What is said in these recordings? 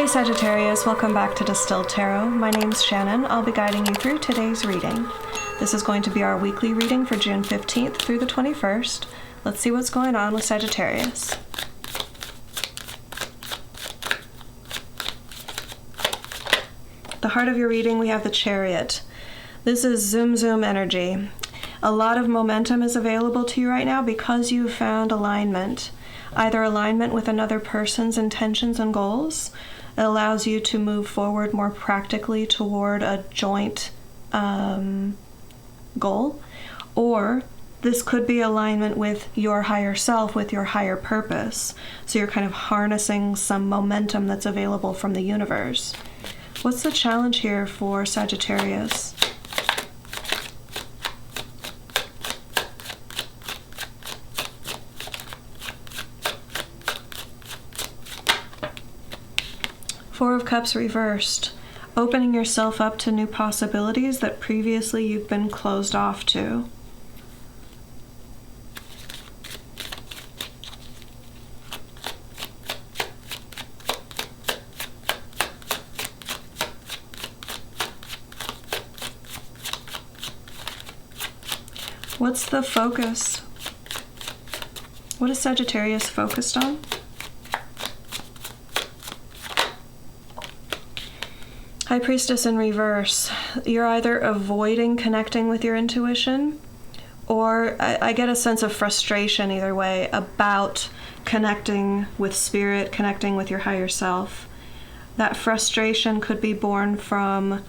Hey Sagittarius, welcome back to Distilled Tarot. My name's Shannon. I'll be guiding you through today's reading. This is going to be our weekly reading for June 15th through the 21st. Let's see what's going on with Sagittarius. The heart of your reading, we have the Chariot. This is zoom zoom energy. A lot of momentum is available to you right now because you've found alignment. Either alignment with another person's intentions and goals. It allows you to move forward more practically toward a joint goal. Or this could be alignment with your higher self, with your higher purpose. So you're kind of harnessing some momentum that's available from the universe. What's the challenge here for Sagittarius? Four of Cups reversed. Opening yourself up to new possibilities that previously you've been closed off to. What's the focus? What is Sagittarius focused on? High Priestess in reverse. You're either avoiding connecting with your intuition, or I get a sense of frustration either way about connecting with spirit, connecting with your higher self. That frustration could be born from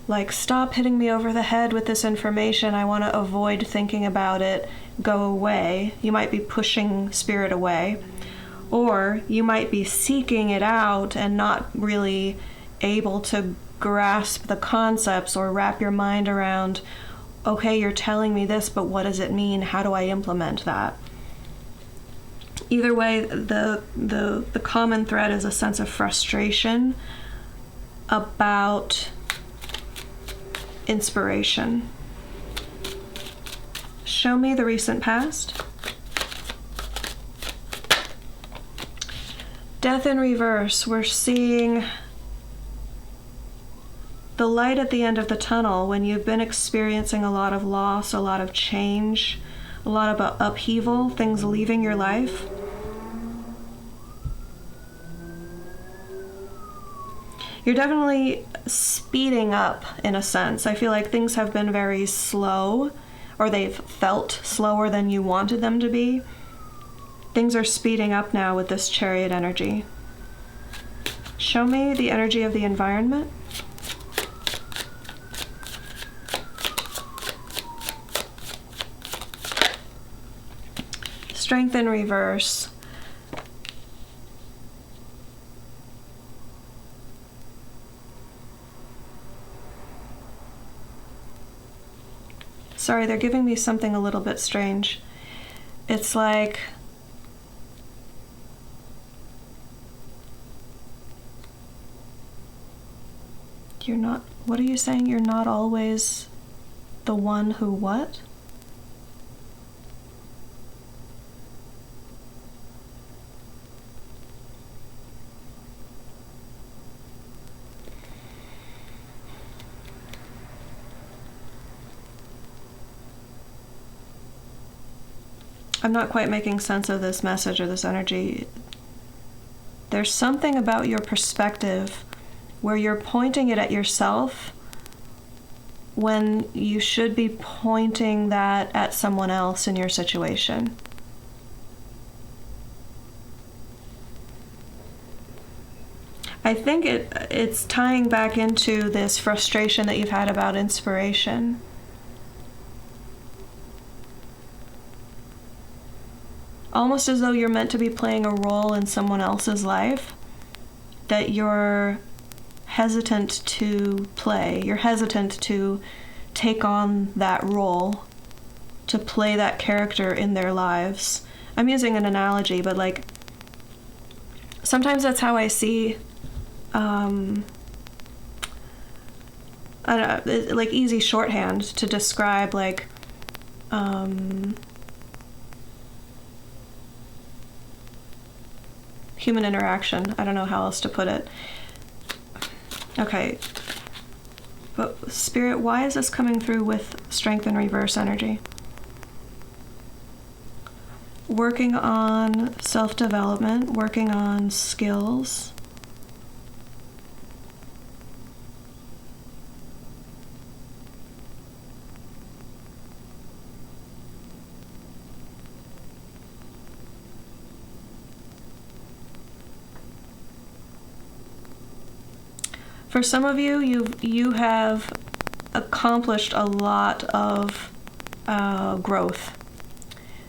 like, stop hitting me over the head with this information. I want to avoid thinking about it. Go away. You might be pushing spirit away. Or you might be seeking it out and not really able to grasp the concepts or wrap your mind around, okay, you're telling me this, but what does it mean? How do I implement that? Either way, the common thread is a sense of frustration about inspiration. Show me the recent past. Death in reverse. We're seeing the light at the end of the tunnel when you've been experiencing a lot of loss, a lot of change, a lot of upheaval, things leaving your life. You're definitely speeding up in a sense. I feel like things have been very slow, or they've felt slower than you wanted them to be. Things are speeding up now with this Chariot energy. Show me the energy of the environment. Strength in reverse. Sorry, they're giving me something a little bit strange. It's like you're not, what are you saying? You're not always the one who what? I'm not quite making sense of this message or this energy. There's something about your perspective where you're pointing it at yourself when you should be pointing that at someone else in your situation. I think it's tying back into this frustration that you've had about inspiration. Almost as though you're meant to be playing a role in someone else's life that you're hesitant to play. You're hesitant to take on that role, to play that character in their lives. I'm using an analogy, but like sometimes that's how I see I don't know, like easy shorthand to describe like human interaction. I don't know how else to put it. Okay. But Spirit, why is this coming through with Strength in reverse energy? Working on self-development, working on skills. For some of you, you have accomplished a lot of growth,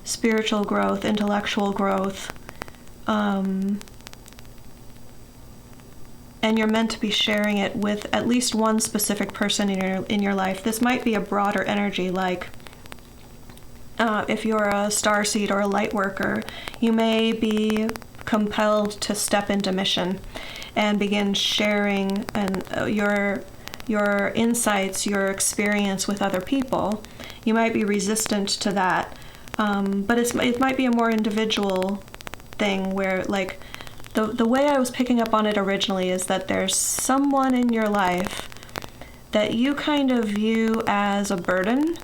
spiritual growth, intellectual growth, and you're meant to be sharing it with at least one specific person in your life. This might be a broader energy, like if you're a starseed or a light worker, you may be compelled to step into mission and begin sharing and your insights, your experience with other people. You might be resistant to that, but it might be a more individual thing where, like, the way I was picking up on it originally is that there's someone in your life that you kind of view as a burden,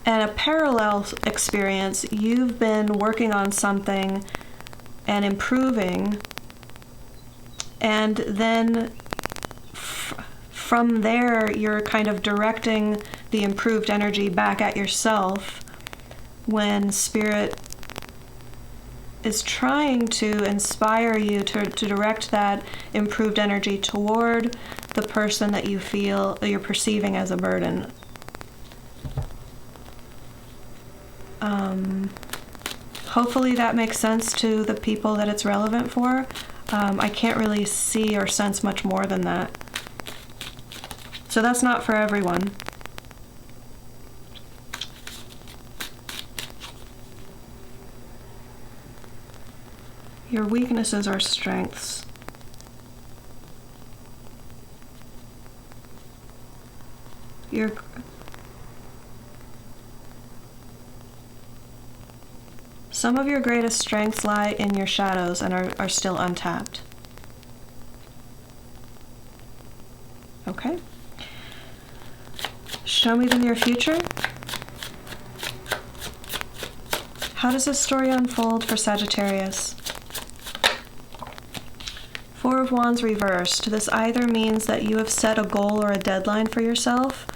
and a parallel experience, you've been working on something and improving, and then from there you're kind of directing the improved energy back at yourself when Spirit is trying to inspire you to direct that improved energy toward the person that you feel you're perceiving as a burden. Hopefully that makes sense to the people that it's relevant for. I can't really see or sense much more than that. So that's not for everyone. Your weaknesses are strengths. Some of your greatest strengths lie in your shadows and are still untapped. Okay. Show me the near future. How does this story unfold for Sagittarius? Four of Wands reversed. This either means that you have set a goal or a deadline for yourself,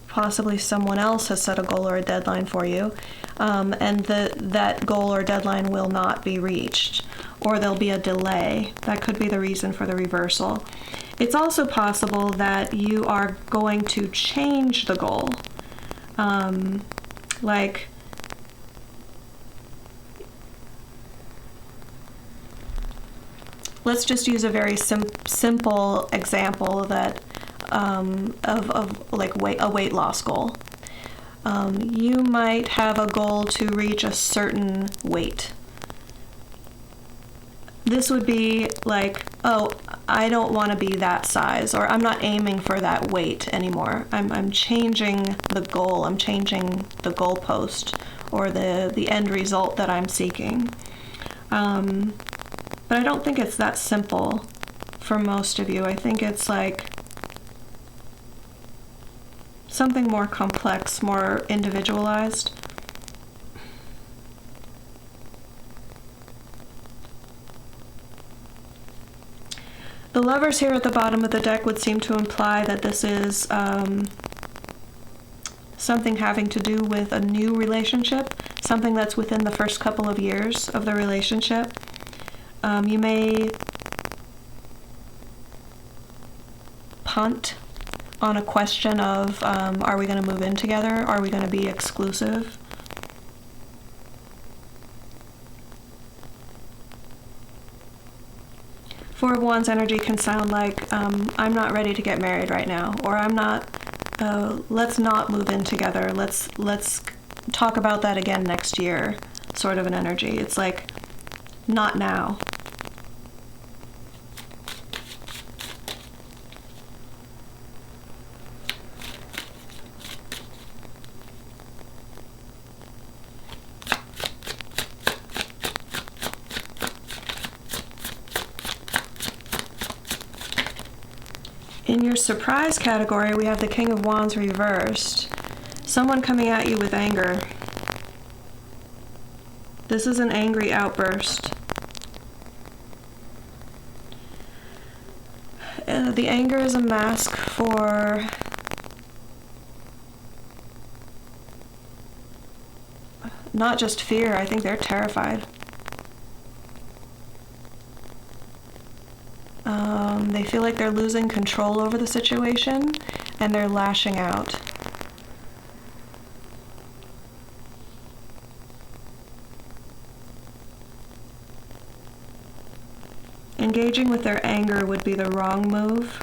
possibly someone else has set a goal or a deadline for you, and that goal or deadline will not be reached, or there'll be a delay. That could be the reason for the reversal. It's also possible that you are going to change the goal. Like, let's just use a very simple example that of like a weight loss goal. You might have a goal to reach a certain weight. This would be like, oh, I don't want to be that size, or I'm not aiming for that weight anymore. I'm changing the goal. I'm changing the goalpost or the end result that I'm seeking. But I don't think it's that simple for most of you. I think it's like something more complex, more individualized. The Lovers here at the bottom of the deck would seem to imply that this is something having to do with a new relationship, something that's within the first couple of years of the relationship. You may punt on a question of, are we going to move in together? Are we going to be exclusive? Four of Wands energy can sound like, I'm not ready to get married right now, or I'm not, let's not move in together. Let's talk about that again next year, sort of an energy. It's like, not now. In your surprise category, we have the King of Wands reversed. Someone coming at you with anger. This is an angry outburst. The anger is a mask for not just fear. I think they're terrified. They feel like they're losing control over the situation, and they're lashing out. Engaging with their anger would be the wrong move.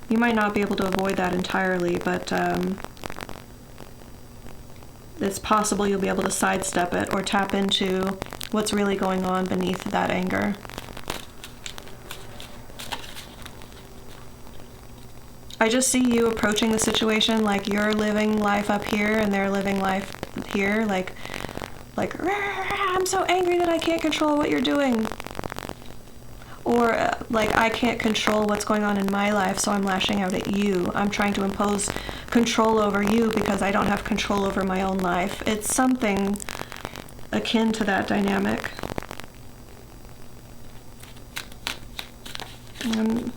You might not be able to avoid that entirely, but it's possible you'll be able to sidestep it or tap into what's really going on beneath that anger. I just see you approaching the situation like you're living life up here and they're living life here, like I'm so angry that I can't control what you're doing. Or like I can't control what's going on in my life, so I'm lashing out at you. I'm trying to impose control over you because I don't have control over my own life. It's something akin to that dynamic. I'm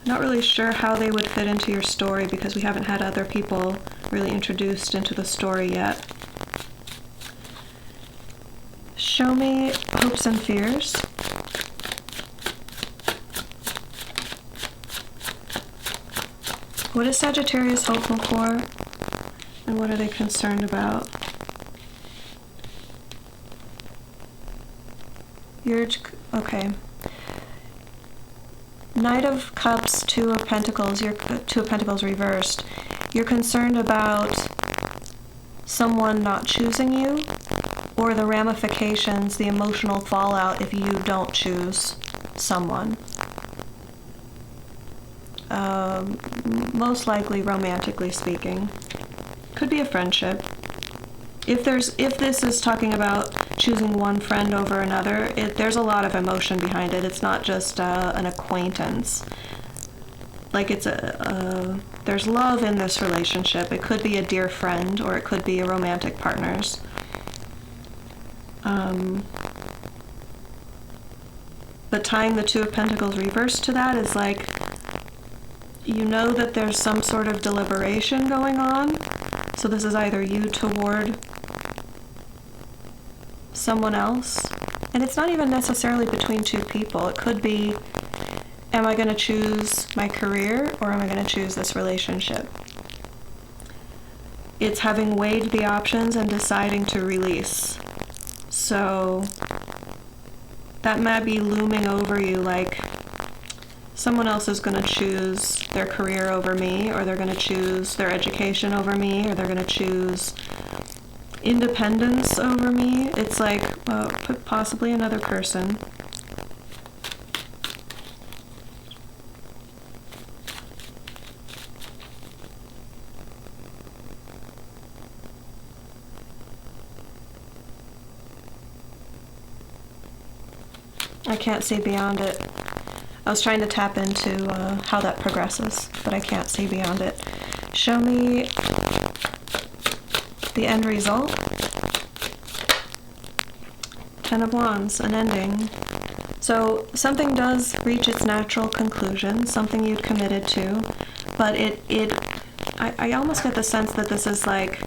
not really sure how they would fit into your story because we haven't had other people really introduced into the story yet. Show me hopes and fears. What is Sagittarius hopeful for? And what are they concerned about? Okay. Knight of Cups, Two of Pentacles, Two of Pentacles reversed. You're concerned about someone not choosing you, or the ramifications, the emotional fallout if you don't choose someone. Most likely romantically speaking. Could be a friendship. If this is talking about choosing one friend over another, there's a lot of emotion behind it. It's not just an acquaintance. Like there's love in this relationship. It could be a dear friend or it could be a romantic partner's. But tying the Two of Pentacles reversed to that is like, you know that there's some sort of deliberation going on. So this is either you toward someone else. And it's not even necessarily between two people. It could be, am I going to choose my career or am I going to choose this relationship? It's having weighed the options and deciding to release. So that might be looming over you like someone else is going to choose their career over me, or they're going to choose their education over me, or they're going to choose independence over me. It's like possibly another person. I can't see beyond it. I was trying to tap into how that progresses, but I can't see beyond it. Show me the end result. Ten of Wands, an ending. So something does reach its natural conclusion, something you'd committed to, but I almost get the sense that this is like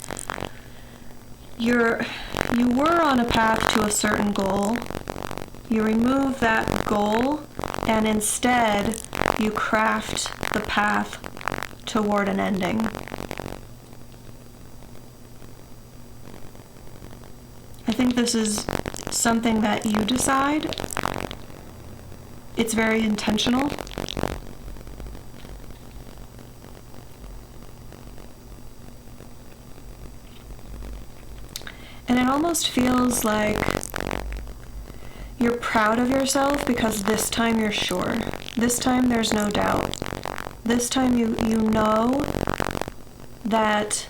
you were on a path to a certain goal. You remove that goal, and instead you craft the path toward an ending. I think this is something that you decide. It's very intentional. And it almost feels like you're proud of yourself because this time you're sure. This time there's no doubt. This time you know that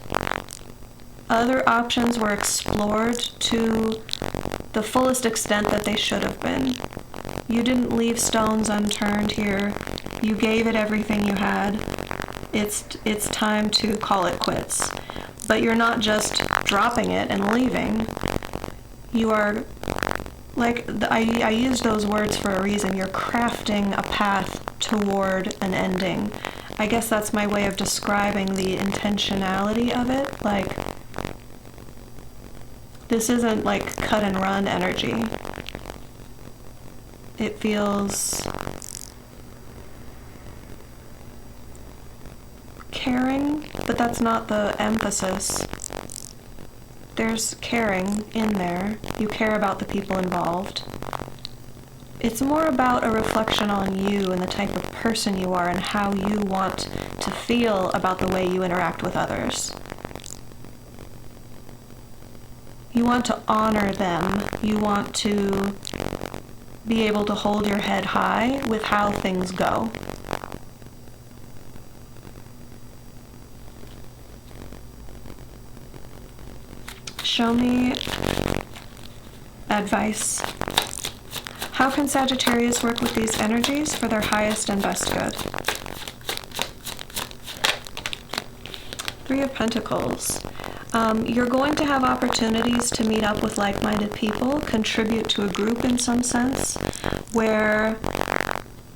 other options were explored to the fullest extent that they should have been. You didn't leave stones unturned here. You gave it everything you had. It's time to call it quits. But you're not just dropping it and leaving. You are, like, I use those words for a reason. You're crafting a path toward an ending. I guess that's my way of describing the intentionality of it. Like, this isn't like cut and run energy. It feels caring, but that's not the emphasis. There's caring in there. You care about the people involved. It's more about a reflection on you and the type of person you are and how you want to feel about the way you interact with others. You want to honor them. You want to be able to hold your head high with how things go. Show me advice. How can Sagittarius work with these energies for their highest and best good? Three of Pentacles. You're going to have opportunities to meet up with like-minded people, contribute to a group in some sense, where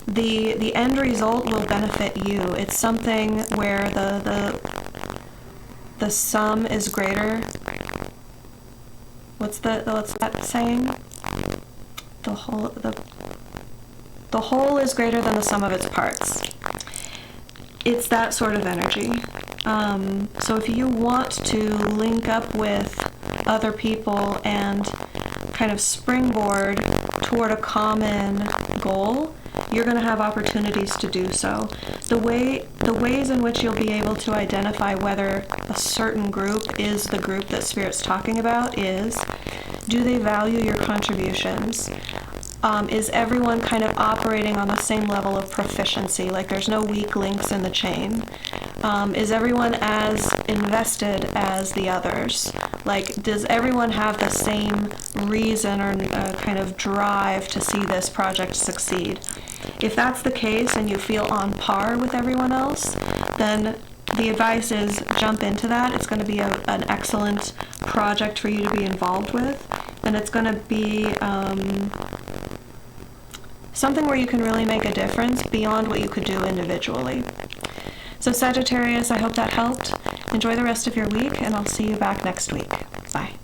the end result will benefit you. It's something where the sum is greater. What's that saying? The whole is greater than the sum of its parts. It's that sort of energy. So if you want to link up with other people and kind of springboard toward a common goal, you're going to have opportunities to do so. The ways in which you'll be able to identify whether a certain group is the group that Spirit's talking about is, do they value your contributions? Is everyone kind of operating on the same level of proficiency? Like there's no weak links in the chain. Is everyone as invested as the others? Like, does everyone have the same reason or kind of drive to see this project succeed? If that's the case and you feel on par with everyone else, then the advice is jump into that. It's going to be an excellent project for you to be involved with. And it's going to be something where you can really make a difference beyond what you could do individually. So Sagittarius, I hope that helped. Enjoy the rest of your week, and I'll see you back next week. Bye.